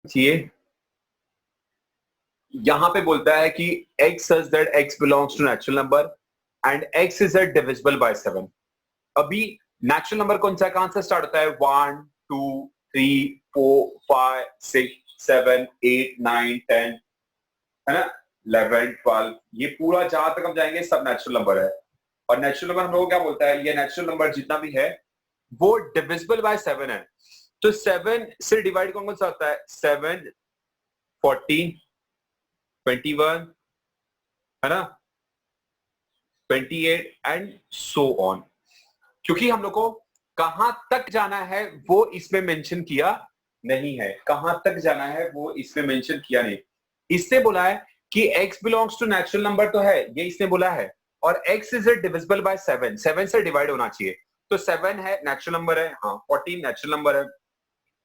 चाहिए, यहां पे बोलता है कि x such that x belongs to natural number and x is a divisible by 7। अभी नेचुरल नंबर कौन सा है, कहां से स्टार्ट होता है? 1 2 3 4 5 6 7 8 9 10, है ना, 11 12, ये पूरा जहां तक हम जाएंगे सब नेचुरल नंबर है। और नेचुरल नंबर हम लोग क्या बोलता है, ये नेचुरल नंबर जितना भी है वो डिविजिबल बाय 7 है। तो 7 से डिवाइड कौन कौन सा होता है? 7 14 21, है ना, 28 एंड सो ऑन। क्योंकि हम लोग को कहां तक जाना है वो इसमें मेंशन किया नहीं है, कहां तक जाना है वो इसमें मेंशन किया नहीं। इसने बोला है कि x belongs to natural number तो है, ये इसने बोला है, और x इज डिविजिबल बाय 7, 7 से डिवाइड होना चाहिए। तो 7 है नेचुरल नंबर है, हाँ, 14 नेचुरल नंबर है,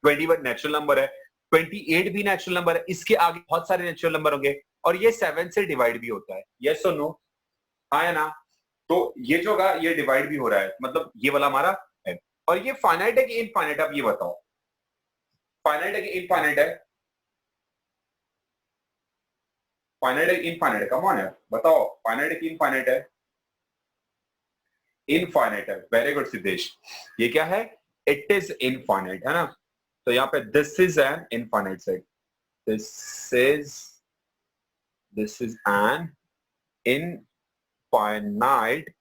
21 नेचुरल नंबर है, 28 भी नेचुरल नंबर है, इसके आगे बहुत सारे नेचुरल नंबर होंगे, और ये 7 से डिवाइड भी होता है। यस और नो? हाँ या ना? तो ये जो होगा ये डिवाइड भी हो रहा है, मतलब ये वाला हमारा है। और ये फाइनाइट है कि इनफाइनाइट? आप ये बताओ, फाइनाइट है कि इनफाइनाइट है? फाइनाइट है कि इनफाइनाइट है? कम ऑन यार, बताओ, फाइनाइट है कि इनफाइनाइट है? इनफाइनाइट है। वेरी गुड सिद्धेश, ये क्या है? इट इज इनफाइनाइट, है ना। तो यहाँ पे this is an infinite set, this is an infinite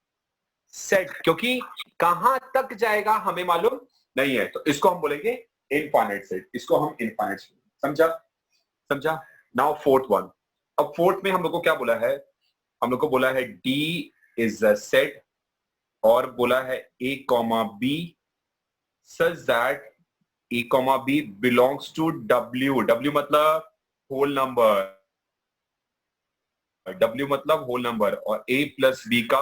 set, क्योंकि कहां तक जाएगा हमें मालूम नहीं है, तो इसको हम बोलेंगे इनफाइनाइट सेट, इसको हम इनफाइनाइट सेट। समझा? समझा? Now fourth one. अब फोर्थ में हम लोग को क्या बोला है? हम लोग को बोला है D इज अ सेट, और बोला है A comma B such that A comma B belongs to W। W मतलब होल नंबर, W मतलब होल नंबर, और A प्लस B का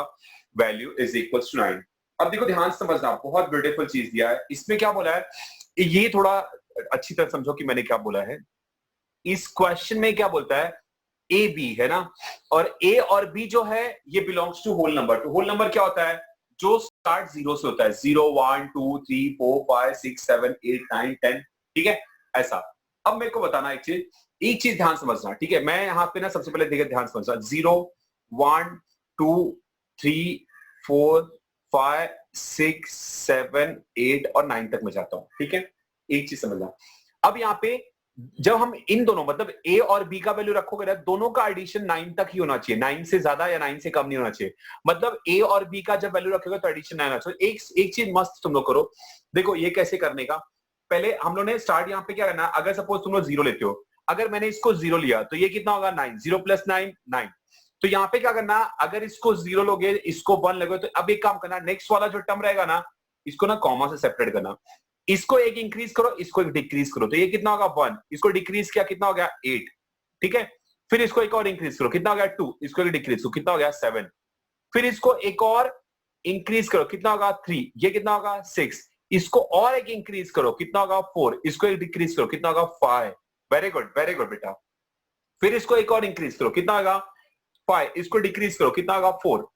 वैल्यू इज इक्वल टू 9। अब देखो, ध्यान से समझना, बहुत ब्यूटीफुल चीज दिया है इसमें। क्या बोला है ये थोड़ा अच्छी तरह समझो कि मैंने क्या बोला है। इस क्वेश्चन में क्या बोलता है? ए बी, है ना, और ए और बी जो है ये बिलोंग्स टू होल नंबर। तो होल नंबर क्या होता है? जो स्टार्ट जीरो से होता है, 0 1 2 3 4 5 6 7 8 9 10, ठीक है, ऐसा। अब मेरे को बताना एक चीज ध्यान समझना, ठीक है। मैं यहाँ पे ना सबसे पहले देखिए, ध्यान समझना, 0 1 2 3 4 5 6 7 8 और 9 तक मैं जाता हूँ, ठीक है। एक चीज समझना, अब यहाँ पे जब हम इन दोनों मतलब ए और बी का वैल्यू रखोगे ना, दोनों का एडिशन 9 तक ही होना चाहिए, 9 से ज्यादा या 9 से कम नहीं होना चाहिए। मतलब ए और बी का जब वैल्यू रखोगे तो एडिशन 9 होना चाहिए। एक चीज मस्त तुम लोग करो, देखो ये कैसे करने का। पहले हम लोग ने स्टार्ट यहाँ पे क्या करना, अगर सपोज तुम लोग 0 लेते हो, अगर मैंने इसको 0 लिया तो ये कितना होगा? 9, 0 प्लस 9 9। तो यहाँ पे क्या करना, अगर इसको 0 लोगे, इसको 1 लोगे, तो अब एक काम करना, नेक्स्ट वाला जो टर्म रहेगा ना, इसको ना कॉमा से सेपरेट करना। इसको एक इंक्रीज करो, इसको एक डिक्रीज करो, तो ये कितना होगा? 1। इसको डिक्रीज किया, कितना हो गया? 8, ठीक है। फिर इसको एक और इंक्रीज करो, कितना हो गया? 2। इसको एक डिक्रीज करो, कितना हो गया? 7। फिर इसको एक और इंक्रीज करो, कितना होगा? 3। ये कितना होगा? 6। इसको और एक इंक्रीज करो, कितना होगा? 4। इसको एक डिक्रीज करो, कितना होगा? 5। वेरी गुड बेटा। फिर इसको एक और इंक्रीज करो, कितना होगा? 5। इसको डिक्रीज करो, कितना होगा? 4।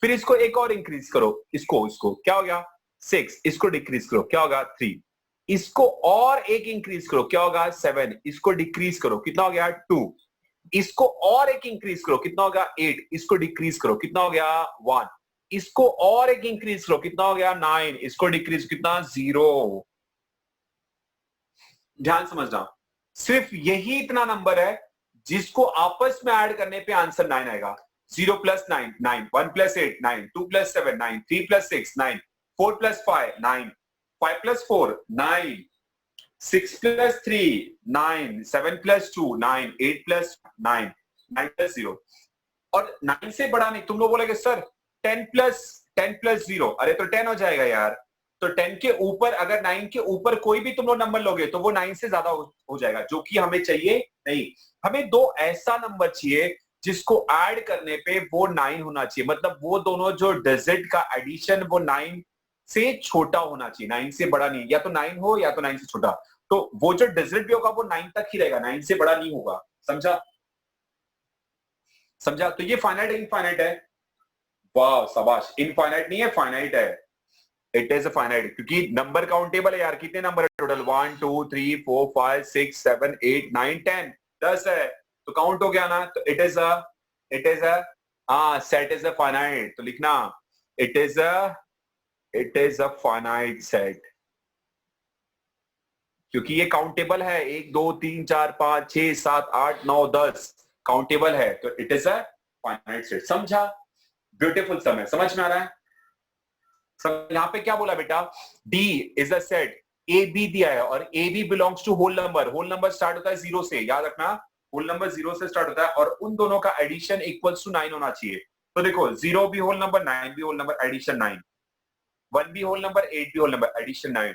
फिर इसको एक और इंक्रीज करो, इसको क्या हो गया? 6। इसको डिक्रीज करो, क्या होगा? 3। इसको और एक इंक्रीज करो, क्या होगा? 7। इसको डिक्रीज करो, कितना हो गया? 2। इसको और एक इंक्रीज करो, कितना हो गया? 8। इसको डिक्रीज करो, कितना हो गया? 1। इसको और एक इंक्रीज करो, कितना हो गया? 9। इसको डिक्रीज, कितना? 0। ध्यान समझना, सिर्फ यही इतना नंबर है जिसको आपस में ऐड करने पे आंसर 9 आएगा। 0 plus 9 9, 1 plus 8 9, 2 plus 7 9, 3 plus 6 9, 4 plus 5 9, 5 plus 4 9, 6 plus 3 9, 7 plus 2 9, 8 plus 9, 9 plus 0। और 9 से बड़ा नहीं। तुम लोग बोलोगे सर 10 प्लस 0, अरे तो 10 हो जाएगा यार। तो 10 के ऊपर, अगर 9 के ऊपर कोई भी तुम लोग नंबर लोगे तो वो 9 से ज्यादा हो जाएगा, जो कि हमें चाहिए नहीं। हमें दो ऐसा नंबर चाहिए जिसको ऐड करने पे वो 9 होना चाहिए, मतलब वो दोनों जो डिजिट का एडिशन वो 9 से छोटा होना चाहिए, 9 से बड़ा नहीं। या तो 9 हो या तो 9 से छोटा। तो वो जो डिजिट भी होगा वो 9 तक ही रहेगा, 9 से बड़ा नहीं होगा। समझा? समझा? तो ये फाइनाइट इनफाइनाइट है? वाह शाबाश, इनफाइनाइट नहीं है, फाइनाइट है। इट इज अ फाइनाइट, क्योंकि नंबर काउंटेबल है यार। कितने नंबर है टोटल? 1 2 3 4 5 6 7 8 9 10, 10 है, तो काउंट हो गया ना। तो इट इज अ हाँ, सेट इज अ फाइनाइट। तो लिखना it is a finite set, क्योंकि ये काउंटेबल है। 1 2 3 4 5 6 7 8 9 10 काउंटेबल है, तो it is a finite set. समझा? ब्यूटीफुल समय, समझ में आ रहा है? सब यहाँ पे क्या बोला बेटा? D is a set, A B दिया है और A B belongs to whole number. Whole number start होता है जीरो से, याद रखना। होल नंबर जीरो से स्टार्ट होता है और उन दोनों का एडिशन इक्वल्स टू 9 होना चाहिए। तो देखो, जीरो भी होल नंबर, 9 भी होल नंबर, एडिशन 9। 1 भी होल नंबर, 8 भी होल नंबर, एडिशन 9।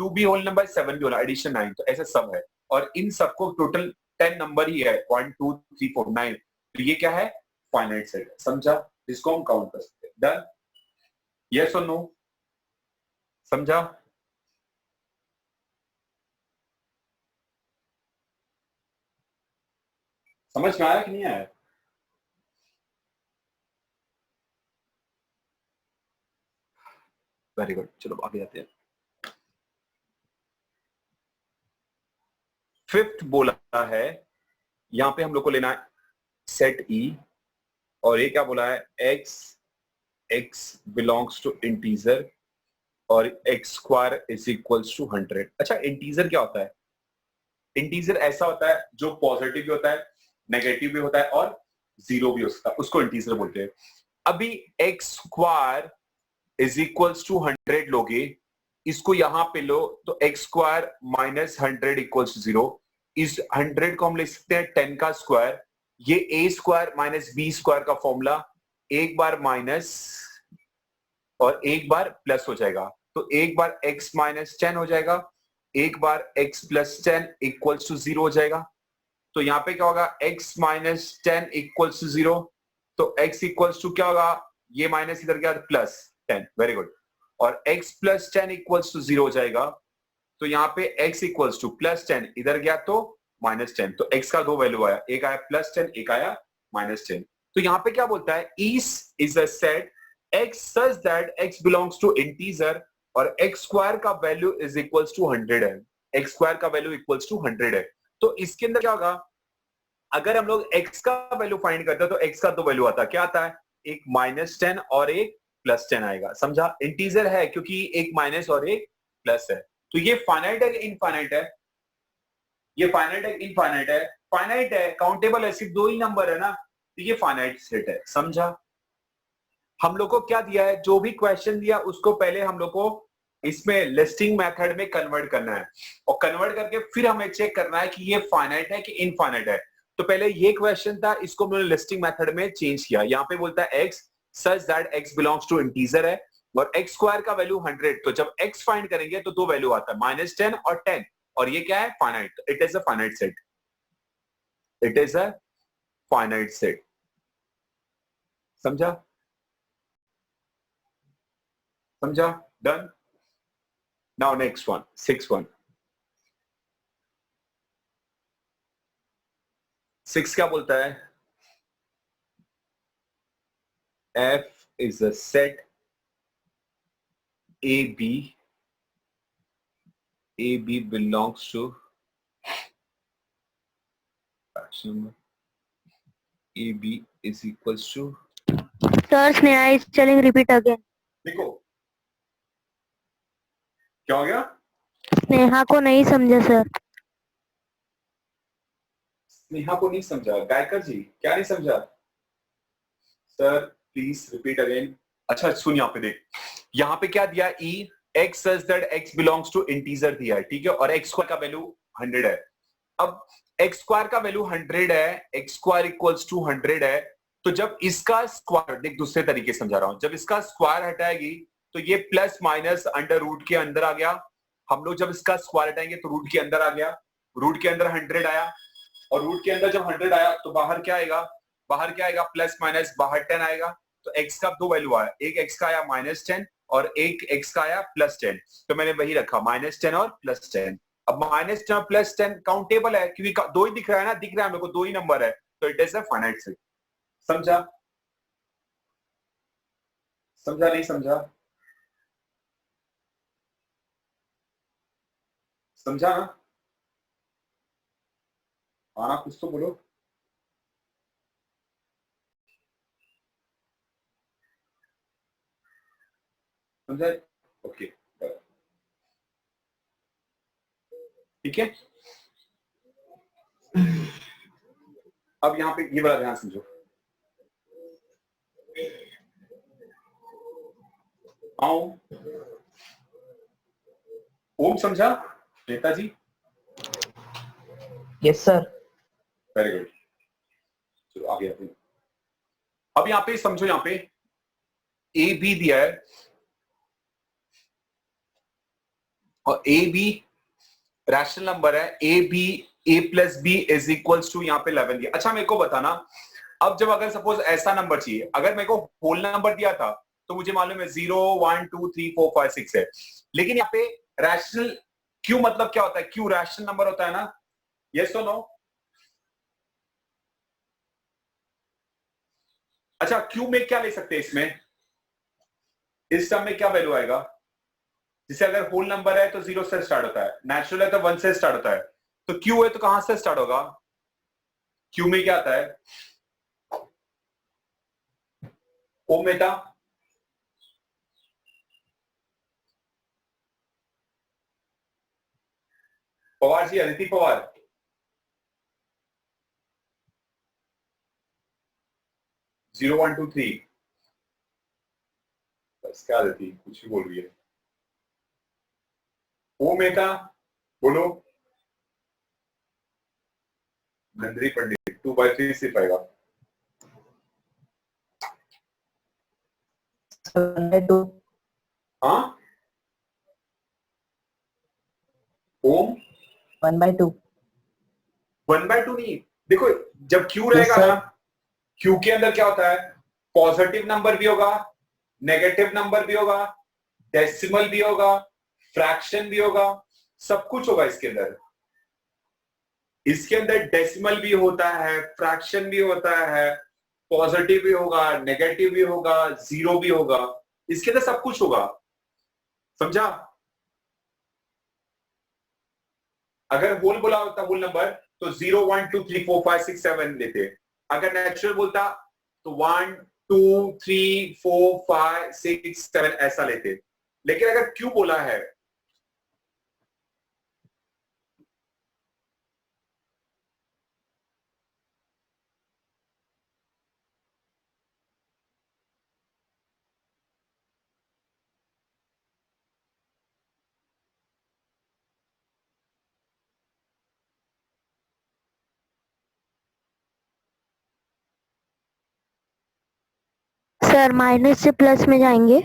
2 भी होल नंबर, 7 भी होल, एडिशन 9। तो ऐसे सब है और इन सबको टोटल 10 नंबर ही है, 1 2 3 4 9। तो ये क्या है? Finite set. समझा? इसको हम काउंट कर सकते हैं। डन? यस और नो? समझा? समझ में आया कि नहीं आया? वेरी गुड, चलो आगे आते हैं। फिफ्थ बोला है, यहां पे हम लोग को लेना है सेट ई, और ये क्या बोला है? X x belongs to integer और x square is equals to 100। अच्छा, इंटीजर क्या होता है? इंटीजर ऐसा होता है जो पॉजिटिव भी होता है, नेगेटिव भी होता है और जीरो भी हो सकता है, उसको इंटीजर बोलते हैं। अभी x square is equals to 100 लोगे, इसको यहां पे लो तो x square minus 100 equals to 0। इस 100 को हम लिख सकते हैं 10 का स्क्वायर। ये ए स्क्वायर माइनस बी स्क्वायर का फॉर्मूला, एक बार माइनस और एक बार प्लस हो जाएगा। तो एक बार x माइनस 10 हो जाएगा, एक बार x प्लस 10 इक्वल्स टू 0 हो जाएगा। तो यहाँ पे क्या होगा? x minus 10 equals to 0। तो x इक्वल्स टू क्या होगा? ये माइनस इधर गया प्लस 10। Very good. और x प्लस 10 इक्वल्स टू 0 हो जाएगा। तो यहाँ पे x इक्वल्स टू प्लस 10, इधर गया तो माइनस 10। तो x का दो वैल्यू आया, एक आया प्लस 10, एक आया माइनस 10। तो यहाँ पे क्या बोलता है? Is a set x such that x belongs to integer और x स्क्वायर का वैल्यू इज इक्वल्स टू 100 है। x स्क्वायर का वैल्यू इक्वल्स टू 100 है। तो इसके अंदर क्या होगा? अगर हम लोग x का वैल्यू फाइंड करते हैं तो x का दो वैल्यू आता है। क्या आता है? एक माइनस 10 और एक प्लस 10 आएगा। समझा? इंटीजर है क्योंकि एक माइनस और एक प्लस है। तो ये फाइनाइट है कि इनफाइनाइट है? ये फाइनाइट है इनफाइनाइट है? फाइनाइट है, काउंटेबल है, सिर्फ दो ही नंबर है ना, तो ये फाइनाइट सेट है। समझा? हम लोग को क्या दिया है? जो भी क्वेश्चन दिया उसको पहले हम लोग को इसमें लिस्टिंग मेथड में कन्वर्ट करना है और कन्वर्ट करके फिर हमें चेक करना है कि ये फाइनाइट है कि इनफाइनाइट है। तो पहले ये क्वेश्चन था, इसको मैंने लिस्टिंग मेथड में चेंज किया। यहाँ पे बोलता है x such that x belongs to integer है और x स्क्वायर का वैल्यू 100। तो जब x फाइंड करेंगे तो दो वैल्यू आता है, माइनस 10 और 10, और ये क्या है? Finite. It is a finite set. It is a finite set. समझा? समझा? Done? Now next one, six one. Six क्या बोलता है? F is a set AB. AB belongs to fraction number. AB is equals to. Sir, Sneha is telling repeat again. देखो क्या हो गया? स्नेहा को नहीं समझा सर। नेहा को नहीं समझा? गायकर जी क्या नहीं समझा? Sir please repeat again. अच्छा सुन, यहाँ पे देख, यहाँ पे क्या दिया? E x such that x belongs to integer दिया है, ठीक है, और x स्क्वायर का वैल्यू 100 है। अब x स्क्वायर का वैल्यू 100 है, x स्क्वायर इक्वल्स टू 100 है। तो जब इसका स्क्वायर, देख दूसरे तरीके से समझा रहा हूं, जब इसका स्क्वायर हटाएगी तो ये प्लस माइनस अंडर रूट के अंदर आ गया। हम लोग जब इसका स्क्वायर हटाएंगे तो रूट के अंदर आ गया, रूट के अंदर 100 आया, और रूट के अंदर जब 100 आया तो बाहर क्या आएगा? बाहर क्या आएगा? प्लस माइनस, बाहर 10 आएगा। तो x का दो वैल्यू आया, एक x का आया माइनस 10 और एक x का आया प्लस 10। तो मैंने वही रखा, माइनस 10 और प्लस 10। अब माइनस 10 और प्लस 10 काउंटेबल है क्योंकि दो ही दिख रहा है ना, दिख रहा है मेरे को, दो ही नंबर है, तो it is a finite set. समझा? समझा नहीं समझा? समझा ना? हाँ कुछ तो बोलो। समझा? ओके ठीक है। अब यहाँ पे ये वाला ध्यान समझो। आओ ओम समझा Netaji? Yes sir. Very good. चलो आगे आते हैं। अब यहाँ पे समझो, यहाँ पे ए बी दिया है और ए बी रैशनल नंबर है। A B A plus B is equals to यहाँ पे 11 दिया। अच्छा मेरे को बताना, अब जब अगर सपोज ऐसा नंबर चाहिए, अगर मेरे को होल नंबर दिया था तो मुझे मालूम है 0 1 2 3 4 5 6 है, लेकिन यहाँ पे रैशनल क्यू मतलब क्या होता है? क्यू रैशनल नंबर होता है ना? यस और नो? अच्छा क्यू में क्या ले सकते हैं इसमें? इस टर्म में क्या वैल्यू आएगा? जैसे अगर होल नंबर है तो 0 से स्टार्ट होता है, नेचुरल है तो 1 से स्टार्ट होता है, तो क्यू है तो कहां से स्टार्ट होगा? क्यू में क्या आता है? ओ बेटा पवार जी, अदिति पवार। जीरो 1 2 3 बस क्या अदिति कुछ भी बोल रही है। ओ मेटा बोलो। नंदरी पंडित 2/3 से पाएगा। 1/2। हाँ ओम 1/2। 1/2 नहीं, देखो जब क्यू Yes, रहेगा sir. ना, क्यू के अंदर क्या होता है? पॉजिटिव नंबर भी होगा, नेगेटिव नंबर भी होगा, डेसिमल भी होगा, फ्रैक्शन भी होगा, सब कुछ होगा इसके अंदर। इसके अंदर डेसिमल भी होता है, फ्रैक्शन भी होता है, पॉजिटिव भी होगा, नेगेटिव भी होगा, जीरो भी होगा, इसके अंदर सब कुछ होगा। समझा? अगर होल बोला होता होल नंबर तो 0 1 2 3 4 5 6 7 लेते। अगर नेचुरल बोलता तो 1 2 3 4 5 6 7 ऐसा लेते। लेकिन अगर क्यू बोला है सर माइनस से प्लस में जाएंगे।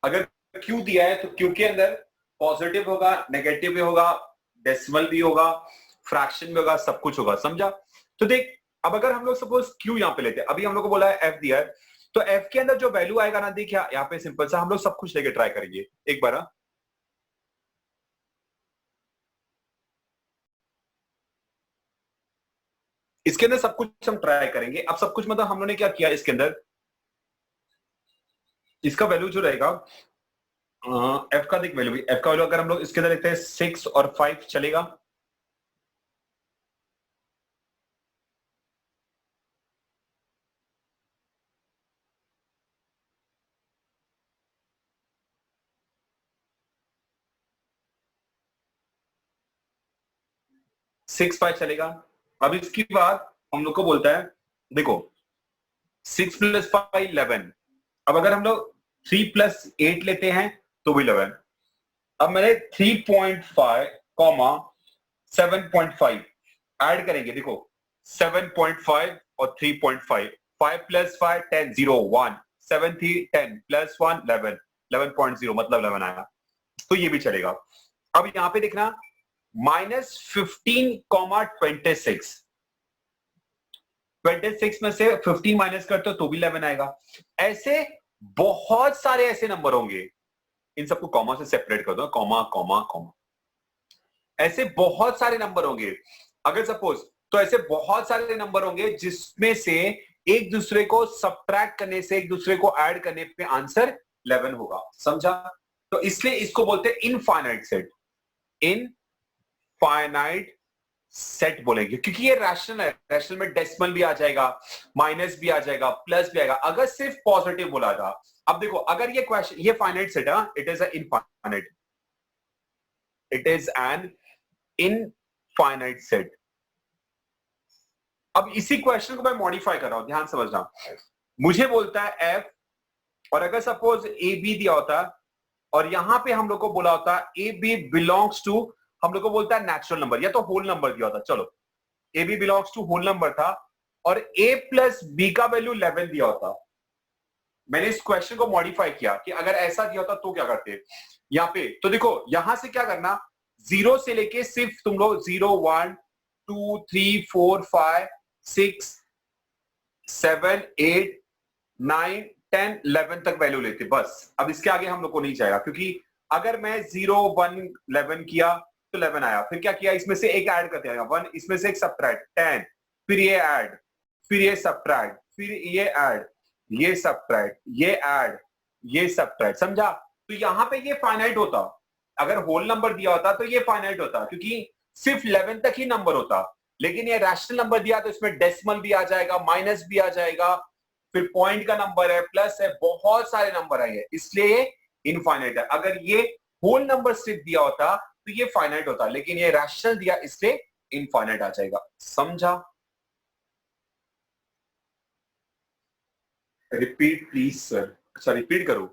अगर क्यू दिया है तो क्यू के अंदर पॉजिटिव होगा, नेगेटिव भी होगा, डेसिमल भी होगा, फ्रैक्शन भी होगा, सब कुछ होगा। समझा? तो देख अब अगर हम लोग सपोज क्यू यहाँ पे लेते हैं, अभी हम लोग को बोला है एफ दिया है, तो एफ के अंदर जो वैल्यू आएगा ना, देख यहाँ पे सिंपल सा हम लोग सब कुछ लेके ट्राई करेंगे एक बार। हाँ? इसके अंदर सब कुछ हम ट्राई करेंगे। अब सब कुछ मतलब हम लोगों ने क्या किया इसके अंदर, इसका वैल्यू जो रहेगा एफ का, देख वैल्यू एफ का वैल्यू अगर हम लोग इसके अंदर लेते हैं 6 और 5 चलेगा? सिक्स 5 चलेगा। अब इसके बाद हम लोग को बोलता है देखो 6 + 5 11। अब अगर हम लोग 3 + 8 लेते हैं तो भी 11। अब मैंने 3.5 कॉमा 7.5 ऐड करेंगे। देखो 7.5 और 3.5, 5 + 5 10 0 1 7 3 10 + 1 11 11.0 मतलब 11 आया, तो ये भी चलेगा। अब यहां पे देखना -15 कॉमा 26, 26 में से 15 माइनस करते हो तो भी 11 आएगा। ऐसे बहुत सारे ऐसे नंबर होंगे, इन सबको कॉमा से सेपरेट कर दो, कॉमा कॉमा कॉमा। ऐसे बहुत सारे नंबर होंगे, अगर सपोज तो ऐसे बहुत सारे नंबर होंगे जिसमें से एक दूसरे को सब्ट्रैक्ट करने से, एक दूसरे को ऐड करने पे आंसर 11 होगा। समझा? तो इसलिए इसको बोलते हैं इनफाइनाइट सेट। इनफाइनाइट सेट बोलेंगे क्योंकि ये रैशनल है। रैशनल में डेसिमल भी आ जाएगा, माइनस भी आ जाएगा, प्लस भी आएगा, अगर सिर्फ पॉजिटिव बोला था। अब देखो, अगर ये क्वेश्चन, ये फाइनाइट सेट है, it is infinite, it is an infinite set. अब इसी क्वेश्चन को मैं मॉडिफाई कर रहा हूं, ध्यान समझना। मुझे बोलता है एफ, और अगर सपोज ए बी दिया होता और यहां पे हम लोग को बोला होता ए बी बिलोंग्स टू, हम लोग को बोलता है नेचुरल नंबर या तो होल नंबर दिया होता। चलो, A B belongs to whole number था और ए प्लस बी का वैल्यू 11 दिया होता। मैंने इस क्वेश्चन को मॉडिफाई किया कि अगर ऐसा दिया होता तो क्या करते यहां पे। तो देखो, यहां से क्या करना, 0 से लेके सिर्फ तुम लोग 0 1 2 3 4 5 6 7 8 9 10 11 तक वैल्यू लेते बस। अब इसके आगे हम लोग को नहीं जाएगा, क्योंकि अगर मैं 0 1 11 किया तो 11 आया, फिर क्या किया, इसमें से एक ऐड करते आएगा 1, इसमें से एक सब्ट्रैक्ट 10, फिर ये ऐड, फिर ये सब्ट्रैक्ट, फिर ये ऐड, ये सब्ट्रैक्ट, ये ऐड, ये सब्ट्रैक्ट। समझा? तो यहां पे ये फाइनाइट होता। अगर होल नंबर दिया होता तो ये फाइनाइट होता, क्योंकि सिर्फ 11 तक ही नंबर होता। लेकिन ये रैशनल नंबर दिया तो इसमें डेसिमल भी आ जाएगा, माइनस भी आ जाएगा, फिर पॉइंट का नंबर है, प्लस है, बहुत सारे नंबर है, इसलिए ये इनफाइनाइट है। अगर ये होल नंबर सिर्फ दिया होता तो ये फाइनाइट होता, लेकिन ये रैशनल दिया इसलिए इनफाइनाइट आ जाएगा। समझा? Repeat please sir. अच्छा, रिपीट करो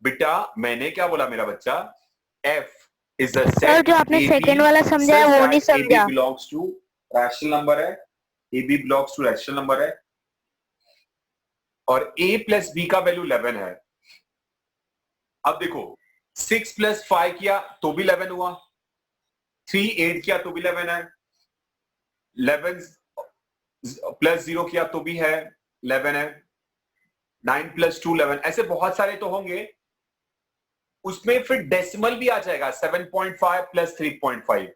बेटा। मैंने क्या बोला मेरा बच्चा? F is a set. Sir जो आपने सेकंड वाला समझा है वो नहीं समझा। बिलोंग्स टू रैशनल नंबर है, A B belongs to rational number है, और a प्लस बी का वैल्यू 11 है। अब देखो, 6 प्लस 5 किया तो भी 11 हुआ, 3 8 किया तो भी 11 है, 11 प्लस 0 किया तो भी है 11 है, 9 प्लस 2 11, ऐसे बहुत सारे तो होंगे। उसमें फिर डेसिमल भी आ जाएगा, 7.5 प्लस 3.5,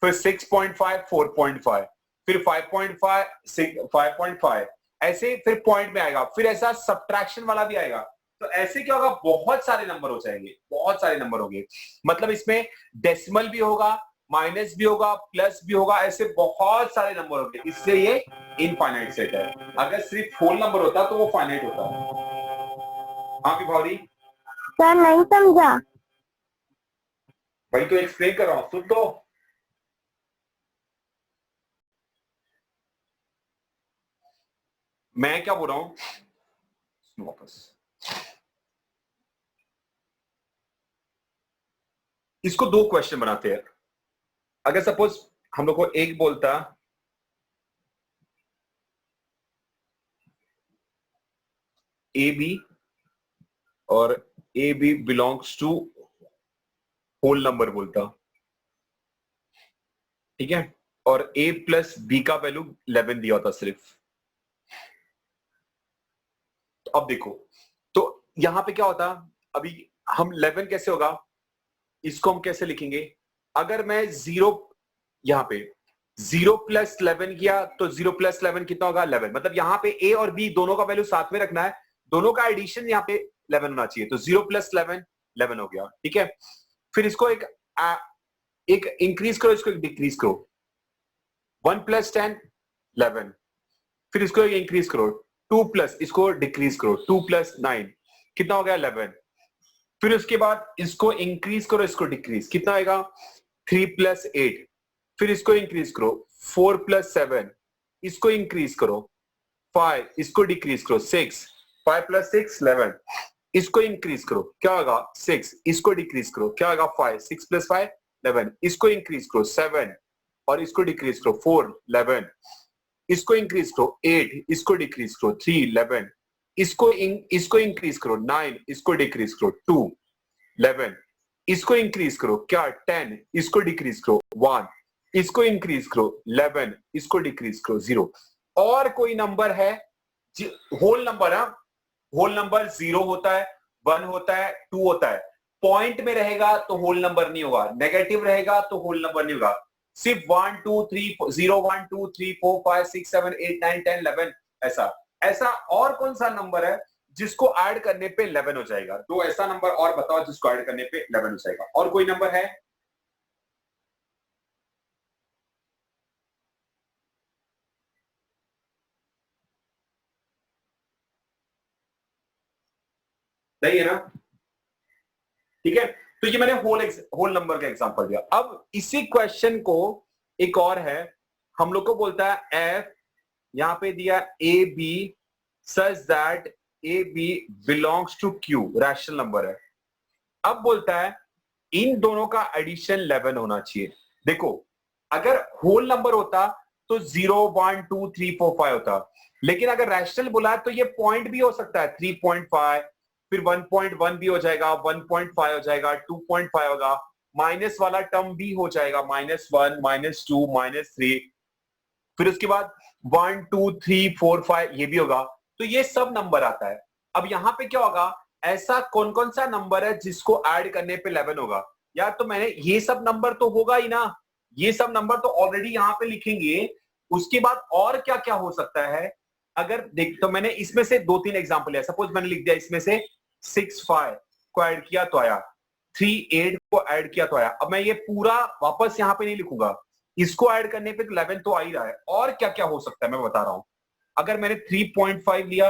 फिर 6.5 4.5, फिर 5.5 5.5, ऐसे फिर पॉइंट में आएगा, फिर ऐसा सब्ट्रैक्शन वाला भी आएगा। तो ऐसे क्या होगा, बहुत सारे नंबर हो जाएंगे, बहुत सारे नंबर होंगे। मतलब इसमें डेसिमल भी होगा, माइनस भी होगा, प्लस भी होगा, ऐसे बहुत सारे नंबर होंगे, इसलिए ये इनफाइनाइट सेट है। अगर सिर्फ होल नंबर होता तो वो फाइनाइट होता। हाँ विभावरी? सर नहीं समझा। भाई तो एक्सप्लेन कर रहा हूं, सुन तो। मैं क्या बोल रहा हूं वापस, इसको दो क्वेश्चन बनाते हैं। अगर सपोज हम लोग को एक बोलता ए बी और A B belongs to whole number बोलता, ठीक है, और a प्लस बी का वैल्यू 11 दिया होता सिर्फ। तो अब देखो, तो यहां पे क्या होता, अभी हम 11 कैसे होगा, इसको हम कैसे लिखेंगे? अगर मैं 0 यहां पे 0 प्लस 11 किया तो 0 प्लस 11 कितना होगा, 11। मतलब यहां पे a और b दोनों का वैल्यू साथ में रखना है, दोनों का एडिशन यहां पे 11 होना चाहिए। तो 0 प्लस 11 11 हो गया, ठीक है। फिर इसको एक इंक्रीज करो, इसको एक डिक्रीज करो, 1 प्लस 10 11, फिर इसको एक इंक्रीज करो, 2 प्लस, इसको डिक्रीज करो, 2 प्लस 9 कितना हो गया, 11। फिर उसके बाद इसको इंक्रीज करो, इसको डिक्रीज, कितना आएगा, 3 प्लस 8, फिर इसको इंक्रीज करो, 4 प्लस 7, इसको इंक्रीज करो, 5, इसको डिक्रीज करो, 6, 5 प्लस 6 11, इसको इंक्रीज करो, क्या होगा, 6, इसको डिक्रीज करो, क्या होगा, 5, 6 प्लस 5 11, इसको इंक्रीज करो, 7, और इसको डिक्रीज करो, 4 11, इसको इंक्रीज करो, 8, इसको डिक्रीज करो, 3 11, इसको इंक्रीज करो, 9, इसको डिक्रीज करो, 2 11, इसको इंक्रीज करो, क्या 10, इसको डिक्रीज करो, 1, इसको इंक्रीज करो, 11, इसको डिक्रीज करो, 0। और कोई नंबर है होल नंबर, है होल नंबर 0 होता है, 1 होता है, 2 होता है, पॉइंट में रहेगा तो होल नंबर नहीं होगा, नेगेटिव रहेगा तो होल नंबर नहीं होगा, सिर्फ 1 2 3 0 1 2 3 4 5 6 7 8 9 10 11 ऐसा ऐसा और कौन सा नंबर है जिसको ऐड करने पे 11 हो जाएगा? तो ऐसा नंबर और बताओ जिसको ऐड करने पे 11 हो जाएगा। और कोई नंबर है? नहीं है ना? ठीक है, तो ये मैंने होल नंबर का एग्जांपल दिया। अब इसी क्वेश्चन को एक और है, हम लोग को बोलता है एफ, यहां पे दिया A B such that A B belongs to Q, rational number है। अब बोलता है इन दोनों का एडिशन 11 होना चाहिए। देखो, अगर होल नंबर होता तो 0 1 2 3 4 5 होता, लेकिन अगर रैशनल बोला तो ये पॉइंट भी हो सकता है 3.5, फिर 1.1 भी हो जाएगा, 1.5 हो जाएगा, 2.5 होगा, माइनस वाला टर्म भी हो जाएगा, -1 -2 -3, फिर उसके बाद 1 2 3 4 5 ये भी होगा। तो ये सब नंबर आता है। अब यहां पे क्या होगा, ऐसा कौन कौन सा नंबर है जिसको ऐड करने पे 11 होगा? यार तो मैंने ये सब नंबर तो होगा ही ना, ये सब नंबर तो ऑलरेडी यहां पे लिखेंगे। उसके बाद और क्या क्या हो सकता है? अगर देख, तो मैंने इसमें से 2-3 एग्जांपल लिया। सपोज मैंने लिख दिया इसमें से 6 5 को ऐड किया तो आया, 3 8 को ऐड किया तो आया। अब मैं ये पूरा वापस यहां पे नहीं लिखूंगा, इसको ऐड करने पे तो 11 तो आ ही रहा है। और क्या क्या हो सकता है मैं बता रहा हूं। अगर मैंने 3.5 लिया,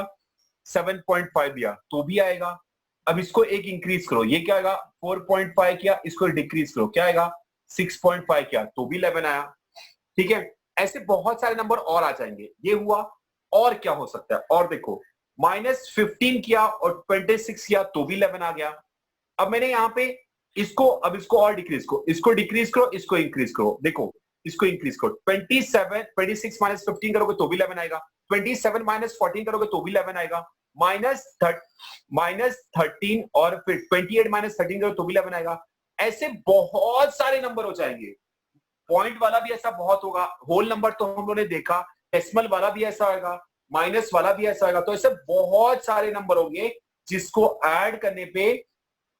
7.5 लिया तो भी आएगा। अब इसको एक इंक्रीज करो, ये क्या आएगा? 4.5 किया, इसको डिक्रीज करो, क्या आएगा? 6.5 किया तो भी 11 आया। ठीक है, ऐसे बहुत सारे नंबर और आ जाएंगे। ये हुआ। और क्या हो सकता है? और देखो, -15 किया और 26 किया तो भी 11 आ गया। अब मैंने यहाँ पे इसको और डिक्रीज करो, इसको डिक्रीज करो, इसको इंक्रीज करो। देखो, इसको इंक्रीज करो, 26 -15 करोगे तो भी 11 आएगा, 27 -14 करोगे तो भी 11 आएगा, -13 और फिर 28 -13 करोगे तो भी 11 आएगा। ऐसे बहुत सारे नंबर हो जाएंगे। पॉइंट वाला भी ऐसा बहुत होगा, होल नंबर तो हम लोगों ने देखा, डेसिमल वाला भी ऐसा होगा, माइनस वाला भी ऐसा होगा। तो ऐसे बहुत सारे नंबर होंगे जिसको ऐड करने पे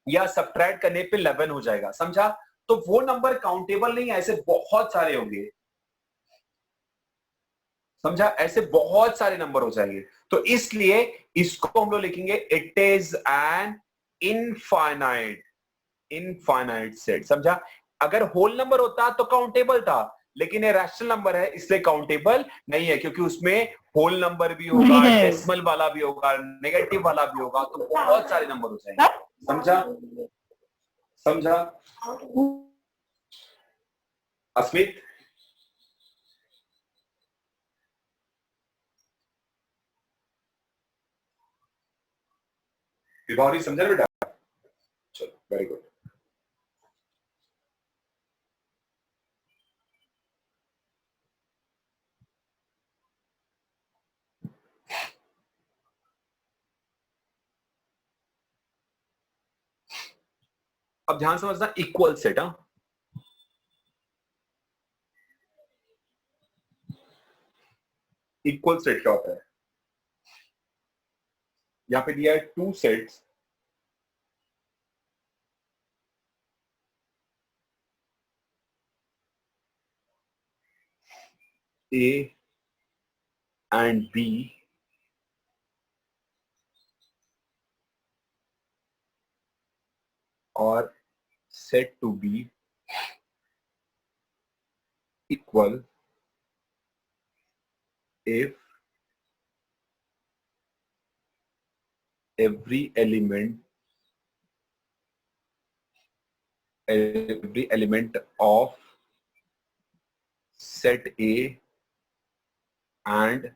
या सब्ट्रैक्ट करने पे 11 हो जाएगा, समझा? तो वो नंबर काउंटेबल नहीं है, ऐसे बहुत सारे होंगे, समझा? ऐसे बहुत सारे नंबर हो जाएंगे। तो इसलिए इसको हम लोग लिखेंगे it is an infinite set, समझा? अगर होल नंबर होता तो काउंटेबल था, लेकिन ये रैशनल नंबर है इसलिए काउंटेबल नहीं है, क्योंकि उसमें होल नंबर भी होगा, डेसिमल वाला भी होगा, नेगेटिव वाला भी होगा, तो बहुत सारे नंबर हो जाएंगे, समझा? समझा अस्मित? विभावरी समझा बेटा? चलो, वेरी गुड। अब ध्यान समझना, इक्वल सेट। हाँ, इक्वल सेट क्या होता है? यहां पे दिया है 2 sets, A and B, or said to be equal if every element of set A and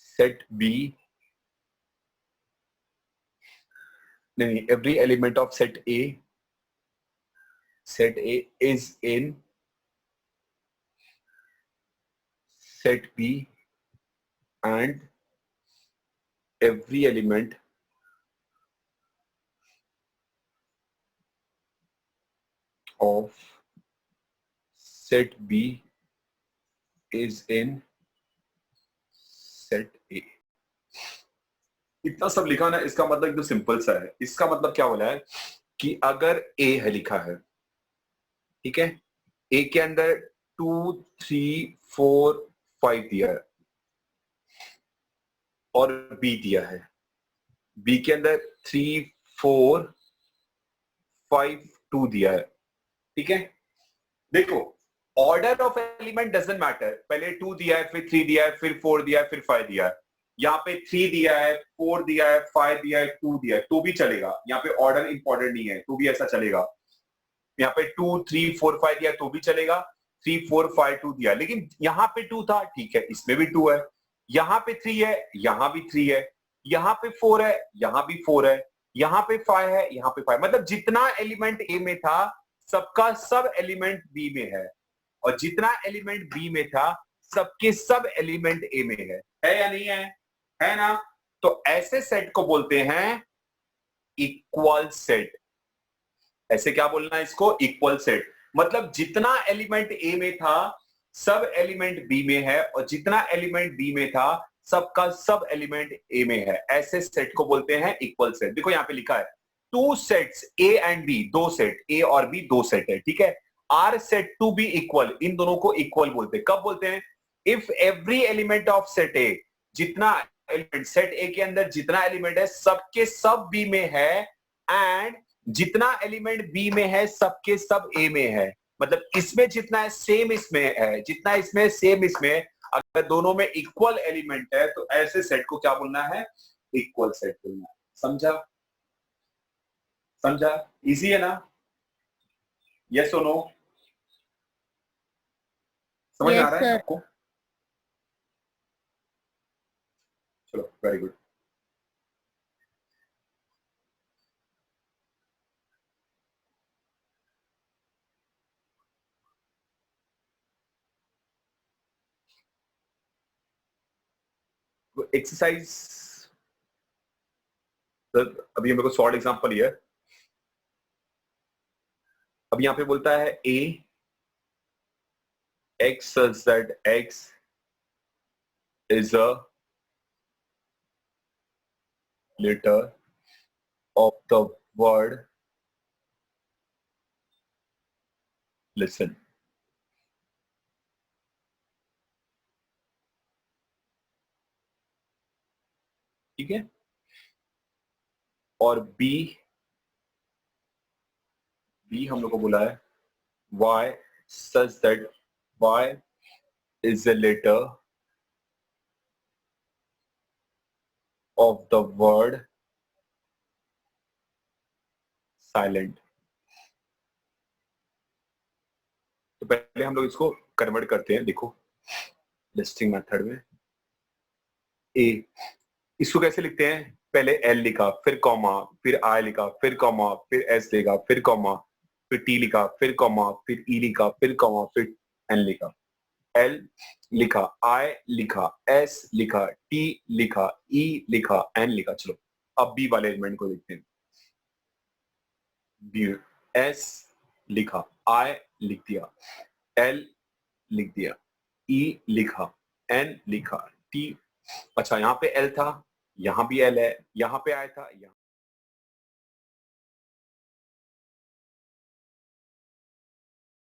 set B, every element of set A is in set B, and every element of set B is in set A। इतना सब लिखा ना, इसका मतलब एकदम simple सा है। इसका मतलब क्या बोला है कि अगर A है लिखा है, ठीक है, A के अंदर 2 3 4 5 दिया है, और बी दिया है, बी के अंदर 3 4 5 2 दिया है, ठीक है। देखो order of element doesn't matter, पहले 2 दिया है, फिर 3 दिया है, फिर 4 दिया है, फिर 5 दिया है। यहाँ पे 3 दिया है, 4 दिया है, 5 दिया है, 2 दिया है, तो भी चलेगा। यहाँ पे ऑर्डर इंपॉर्टेंट नहीं है, तो भी ऐसा चलेगा। यहाँ पे 2 3 4 5 दिया तो भी चलेगा, 3 4 5 2 दिया, लेकिन यहाँ पे 2 था, ठीक है, इसमें भी 2 है। यहाँ पे 3 है, यहाँ भी 3 है, यहाँ पे 4 है, यहाँ भी 4 है, यहाँ पे 5 है, यहाँ पे 5, मतलब जितना एलिमेंट ए में था सबका सब एलिमेंट बी में है, और जितना एलिमेंट बी में था सबके सब एलिमेंट ए में है या नहीं है ना। तो ऐसे सेट को बोलते हैं इक्वल सेट। ऐसे क्या बोलना है इसको, इक्वल सेट। मतलब जितना एलिमेंट ए में था सब एलिमेंट बी में है, और जितना एलिमेंट बी में था सबका सब एलिमेंट ए में है। ऐसे सेट को बोलते हैं इक्वल सेट। देखो यहाँ पे लिखा है two sets A and B, दो सेट ए और बी दो सेट है, ठीक है। Are set to be equal, इन दोनों को इक्वल बोलते हैं। कब बोलते हैं, if every element of set A, जितना एलिमेंट सेट ए के अंदर जितना एलिमेंट है सबके सब बी में है, एंड जितना एलिमेंट बी में है सबके सब ए में है। मतलब इसमें जितना है सेम इसमें है, जितना इसमें सेम इसमें है। अगर दोनों में इक्वल एलिमेंट है तो ऐसे सेट को क्या बोलना है, इक्वल सेट बोलना है। समझा, समझा, इजी है ना, यस और नो, समझ में आ यस रहा है सर। आपको। चलो वेरी गुड। एक्सरसाइज, अभी मेरे को शॉर्ट एग्जांपल ही है। अब यहां पे बोलता है A X Z X is a letter of the word listen. ठीक है, और बी, बी हम लोग को बोला है Y such that Y is a letter of the word silent। तो पहले हम लोग इसको कन्वर्ट करते हैं। देखो लिस्टिंग मेथड में ए, इसको कैसे लिखते हैं, पहले एल लिखा, फिर कॉमा, फिर आई लिखा, फिर कॉमा, फिर एस लिखा, फिर कॉमा, फिर टी लिखा, फिर कॉमा, फिर ई लिखा, फिर कॉमा, फिर एन लिखा। एल लिखा, आई लिखा, एस लिखा, टी लिखा, ई लिखा, एन लिखा। चलो अब बी वाले एलिमेंट को देखते हैं। बी, एस लिखा, आई लिख दिया, एल लिख दिया, ई लिखा, एन लिखा, टी, अच्छा यहाँ पे एल था, यहाँ भी एल है, यहाँ पे आया था, यहाँ